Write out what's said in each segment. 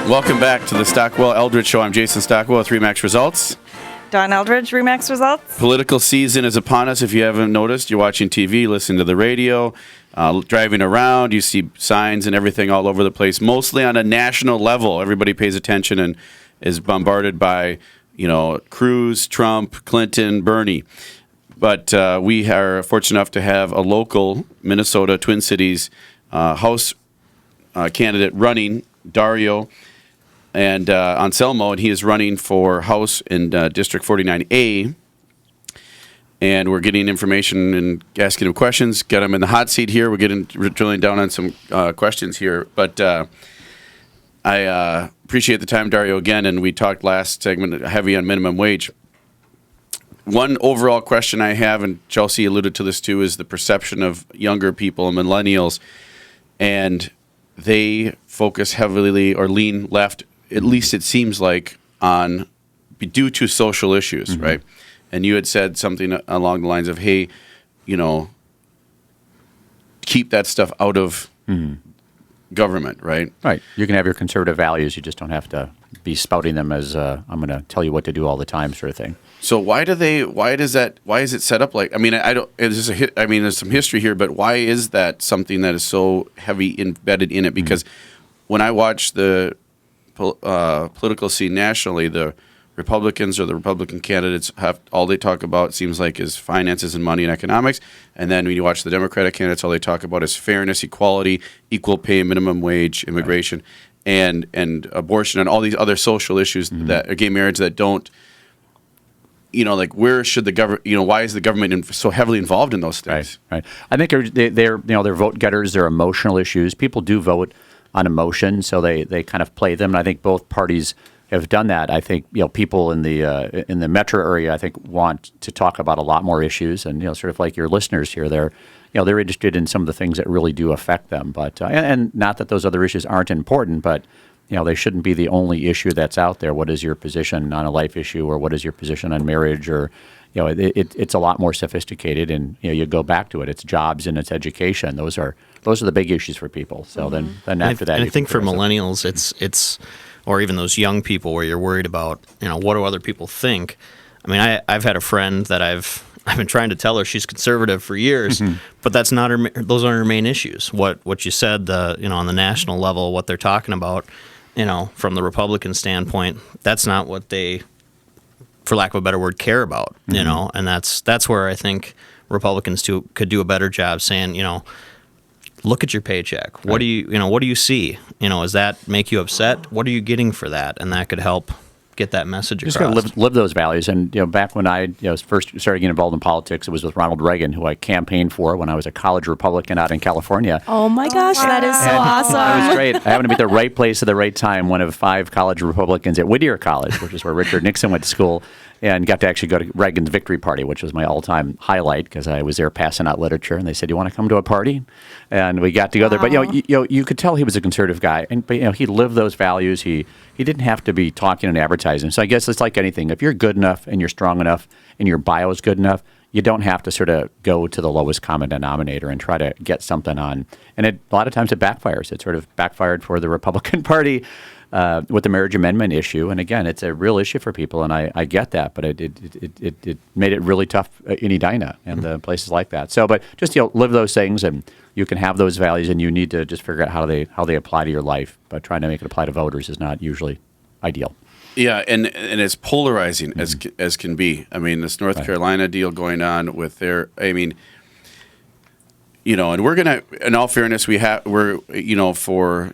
Welcome back to the Stockwell Eldridge Show. I'm Jason Stockwell with Remax Results. Don Eldridge, Remax Results. Political season is upon us. If you haven't noticed, you're watching TV, listening to the radio, driving around. You see signs and everything all over the place, mostly on a national level. Everybody pays attention and is bombarded by, Cruz, Trump, Clinton, Bernie. But we are fortunate enough to have a local Minnesota Twin Cities House candidate running, Dario and Anselmo, and he is running for House in District 49A. And we're getting information and asking him questions. Get him in the hot seat here. We're drilling down on some questions here. But I appreciate the time, Dario, again. And we talked last segment heavy on minimum wage. One overall question I have, and Chelsea alluded to this too, is the perception of younger people and millennials. And they focus heavily or lean left, at least it seems like, due to social issues, mm-hmm. right? And you had said something along the lines of, hey, keep that stuff out of government, right? Right. You can have your conservative values. You just don't have to be spouting them as I'm going to tell you what to do all the time sort of thing. So why is it set up like, there's some history here, but why is that something that is so heavy embedded in it? Because when I watch the political scene nationally, the Republicans or the Republican candidates all they talk about, it seems like, is finances and money and economics. And then when you watch the Democratic candidates, all they talk about is fairness, equality, equal pay, minimum wage, immigration, and abortion, and all these other social issues that gay marriage that don't, where should the government, why is the government so heavily involved in those things? Right. I think they're vote getters. They're emotional issues. People do vote on emotion, so they kind of play them. And I think both parties have done that. I think people in the metro area, I think, want to talk about a lot more issues, and sort of like your listeners here, they're interested in some of the things that really do affect them. But and not that those other issues aren't important, but they shouldn't be the only issue that's out there. What is your position on a life issue, or what is your position on marriage, or it's a lot more sophisticated. And you go back to it. It's jobs and it's education. Those are the big issues for people. So then after that, I think for millennials, it's or even those young people where you're worried about what do other people think. I mean, I've had a friend that I've been trying to tell her she's conservative for years, but that's not those aren't her main issues. What you said, on the national level, what they're talking about. From the Republican standpoint, that's not what they, for lack of a better word, care about, and that's where I think Republicans could do a better job saying, look at your paycheck. Right. What do you see? Does that make you upset? What are you getting for that? And that could help get that message across. Just got to live those values. And back when I first started getting involved in politics, it was with Ronald Reagan, who I campaigned for when I was a college Republican out in California. Oh my gosh, that is so awesome! It was great. I happened to be at the right place at the right time. One of 5 college Republicans at Whittier College, which is where Richard Nixon went to school, and got to actually go to Reagan's victory party, which was my all-time highlight because I was there passing out literature. And they said, "You want to come to a party?" And we got together. Wow. But you could tell he was a conservative guy, but he lived those values. He didn't have to be talking and advertising. So I guess it's like anything. If you're good enough and you're strong enough and your bio is good enough, you don't have to sort of go to the lowest common denominator and try to get something on. And a lot of times it backfires. It sort of backfired for the Republican Party with the marriage amendment issue. And again, it's a real issue for people, and I get that. But it made it really tough in Edina and places like that. So, but just live those things, and you can have those values, and you need to just figure out how they apply to your life. But trying to make it apply to voters is not usually ideal. Yeah, and it's polarizing as can be. I mean, this North Carolina deal going on with their, and we're gonna, in all fairness, for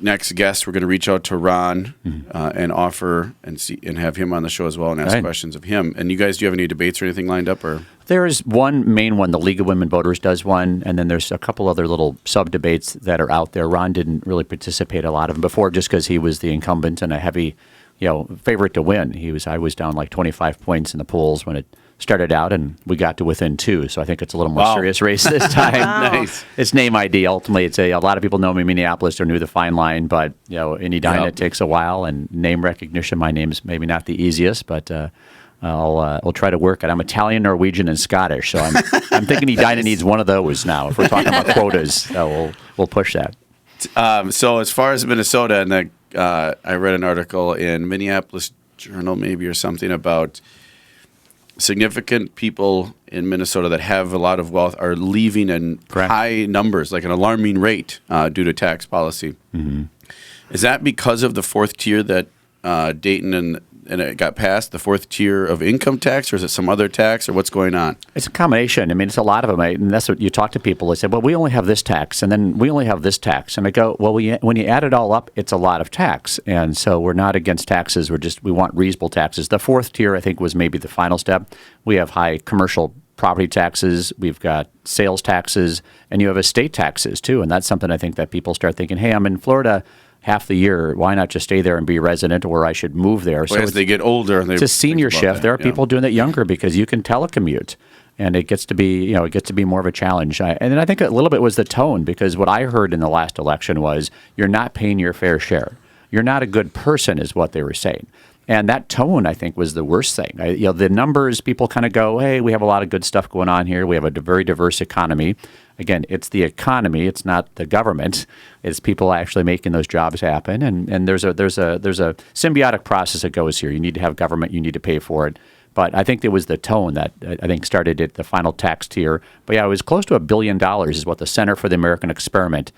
next guest, we're gonna reach out to Ron and offer and have him on the show as well and ask questions of him. And you guys, do you have any debates or anything lined up, or? There's one main one. The League of Women Voters does one, and then there's a couple other little sub-debates that are out there. Ron didn't really participate a lot of them before just because he was the incumbent and a heavy, favorite to win. I was down like 25 points in the polls when it started out, and we got to within 2. So I think it's a little more serious race this time. Nice. It's name ID. Ultimately, it's a lot of people know me in Minneapolis or knew the fine line, but in Edina it takes a while, and name recognition. My name's maybe not the easiest, but I'll try to work it. I'm Italian, Norwegian, and Scottish, so I'm thinking Edina needs one of those now. If we're talking about quotas, we'll push that. So as far as Minnesota and the I read an article in Minneapolis Journal, maybe, or something about significant people in Minnesota that have a lot of wealth are leaving in Correct. high numbers, like an alarming rate due to tax policy. Mm-hmm. Is that because of the fourth tier that Dayton and it got passed, the fourth tier of income tax, or is it some other tax, or what's going on? It's a combination. I mean, it's a lot of them. And that's what you talk to people. They say, well, we only have this tax, and then we only have this tax. And I go, well, when you add it all up, it's a lot of tax. And so we're not against taxes. We want reasonable taxes. The fourth tier, I think, was maybe the final step. We have high commercial property taxes. We've got sales taxes, and you have estate taxes, too. And that's something I think that people start thinking, hey, I'm in Florida half the year. Why not just stay there and be a resident, or I should move there? Well, as they get older, it's a senior shift. There are people doing it younger because you can telecommute, and it gets to be more of a challenge. And then I think a little bit was the tone, because what I heard in the last election was you're not paying your fair share. You're not a good person, is what they were saying. And that tone, I think, was the worst thing. The numbers, people kind of go, hey, we have a lot of good stuff going on here. We have a very diverse economy. Again, it's the economy. It's not the government. It's people actually making those jobs happen. And there's a symbiotic process that goes here. You need to have government. You need to pay for it. But I think it was the tone that I think started at the final tax tier. But yeah, it was close to $1 billion is what the Center for the American Experiment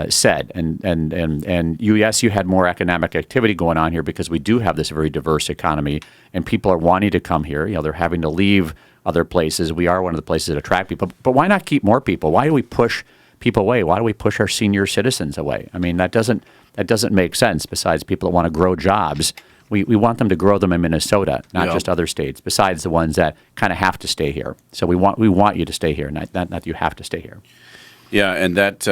said. And yes, you had more economic activity going on here because we do have this very diverse economy, and people are wanting to come here. They're having to leave other places. We are one of the places that attract people. But why not keep more people? Why do we push people away? Why do we push our senior citizens away? I mean, that doesn't make sense. Besides people that want to grow jobs, we want them to grow them in Minnesota, not just other states. Besides the ones that kind of have to stay here. So we want you to stay here, not that you have to stay here. Yeah, and that.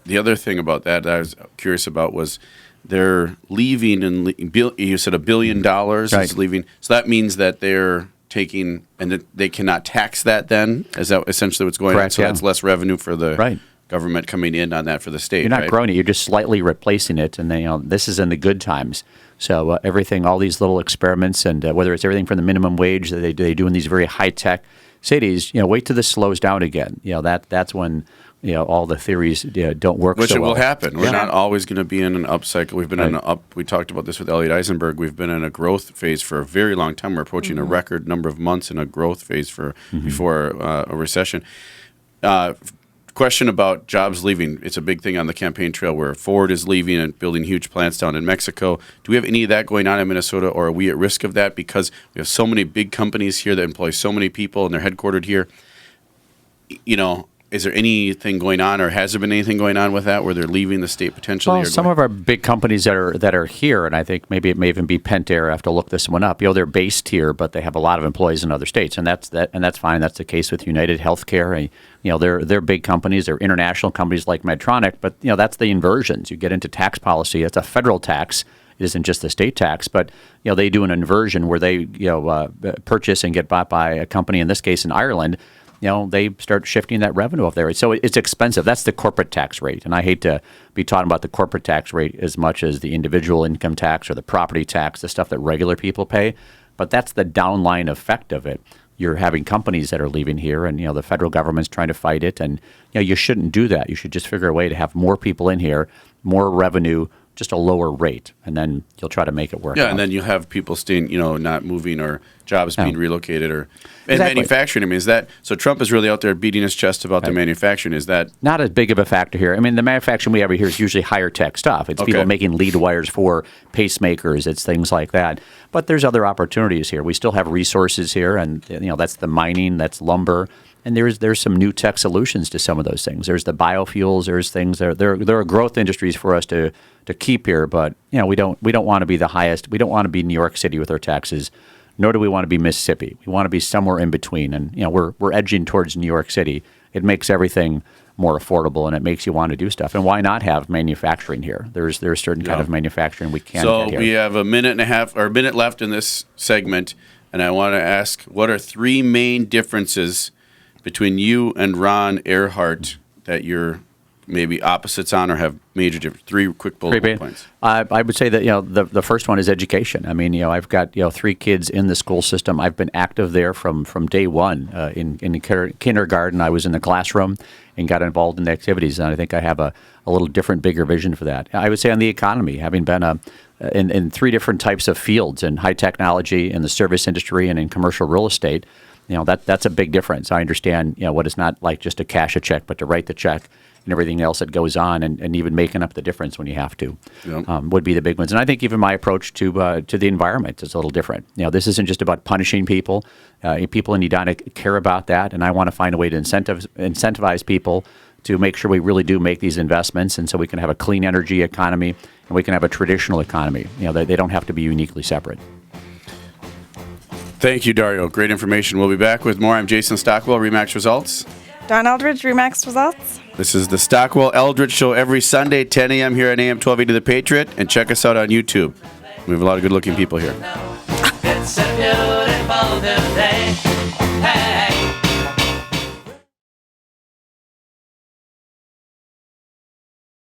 The other thing about that I was curious about was they're leaving, and you said $1 billion is leaving. So that means that they're taking, and that they cannot tax that then? Is that essentially what's going on? So that's less revenue for the government coming in on that for the state. You're not growing it. You're just slightly replacing it. And then, this is in the good times. So everything, all these little experiments, and whether it's everything from the minimum wage that they do in these very high-tech cities, wait till this slows down again. That's when all the theories don't work Which so it well. will happen. We're not always going to be in an up cycle. We've been in an up. We talked about this with Elliot Eisenberg. We've been in a growth phase for a very long time. We're approaching a record number of months in a growth phase before a recession. Question about jobs leaving. It's a big thing on the campaign trail where Ford is leaving and building huge plants down in Mexico. Do we have any of that going on in Minnesota, or are we at risk of that because we have so many big companies here that employ so many people and they're headquartered here? Is there anything going on, or has there been anything going on with that where they're leaving the state potentially? Well, some of our big companies that are here, and I think maybe it may even be Pentair. I have to look this one up. They're based here, but they have a lot of employees in other states, and that's fine. That's the case with United Healthcare. They're big companies. They're international companies like Medtronic, but that's the inversions. You get into tax policy. It's a federal tax. It isn't just the state tax, but they do an inversion where they purchase and get bought by a company. In this case, in Ireland. They start shifting that revenue up there. So it's expensive. That's the corporate tax rate. And I hate to be talking about the corporate tax rate as much as the individual income tax or the property tax, the stuff that regular people pay. But that's the downline effect of it. You're having companies that are leaving here, and the federal government's trying to fight it. And you shouldn't do that. You should just figure a way to have more people in here, more revenue, just a lower rate, and then you'll try to make it work. Yeah, out. And then you have people staying, not moving, or jobs being relocated, or manufacturing. I mean, is that so? Trump is really out there beating his chest about the manufacturing. Is that not as big of a factor here? I mean, the manufacturing we have here is usually higher tech stuff. It's people making lead wires for pacemakers. It's things like that. But there's other opportunities here. We still have resources here, and that's the mining, that's lumber. And there's some new tech solutions to some of those things. There's the biofuels. There's things there are growth industries for us to keep here. But we don't want to be the highest. We don't want to be New York City with our taxes, nor do we want to be Mississippi. We want to be somewhere in between. And we're edging towards New York City. It makes everything more affordable, and it makes you want to do stuff. And why not have manufacturing here? There's certain kind of manufacturing we can get here. So we have a minute and a half or a minute left in this segment, and I want to ask, what are three main differences between you and Ron Earhart that you're maybe opposites on or have major difference? 3 quick bullet points. I would say that the first one is education. I mean, I've got 3 kids in the school system. I've been active there from day one. In kindergarten, I was in the classroom and got involved in the activities, and I think I have a little different, bigger vision for that. I would say on the economy, having been in 3 different types of fields, in high technology, in the service industry, and in commercial real estate, that's a big difference. I understand what it's not like just to cash a check, but to write the check and everything else that goes on, and even making up the difference when you have to, would be the big ones. And I think even my approach to the environment is a little different. This isn't just about punishing people. People in Edina care about that, and I want to find a way to incentivize people to make sure we really do make these investments, and so we can have a clean energy economy and we can have a traditional economy. They don't have to be uniquely separate. Thank you, Dario. Great information. We'll be back with more. I'm Jason Stockwell, RE/MAX Results. Don Eldridge, RE/MAX Results. This is the Stockwell Eldridge Show every Sunday, 10 a.m. here at AM 1280 The Patriot. And check us out on YouTube. We have a lot of good-looking people here. It's a beautiful new day.